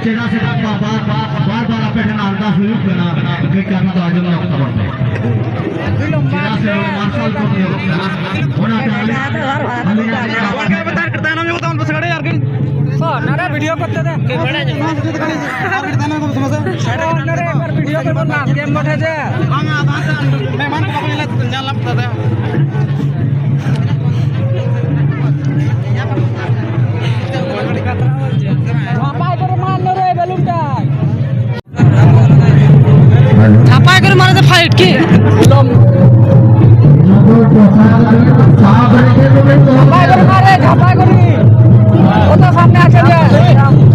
চেনা সেটা বারবার আপনি আলাদা সুযোগ দেন আপনি কেন তো আজম না করতে পারবেন চেনা সে মার্শাল করতে ना वीडियो करते थे वीडियो कर ना गेम बैठे थे मेहमान को पकड़ ले जान लगता था झापाय करे मारने रे बेलुनटा झापाय करे मारे फाइट की झापाय करे मारे झापाय करे ওটা সামনে আছে যে সামনে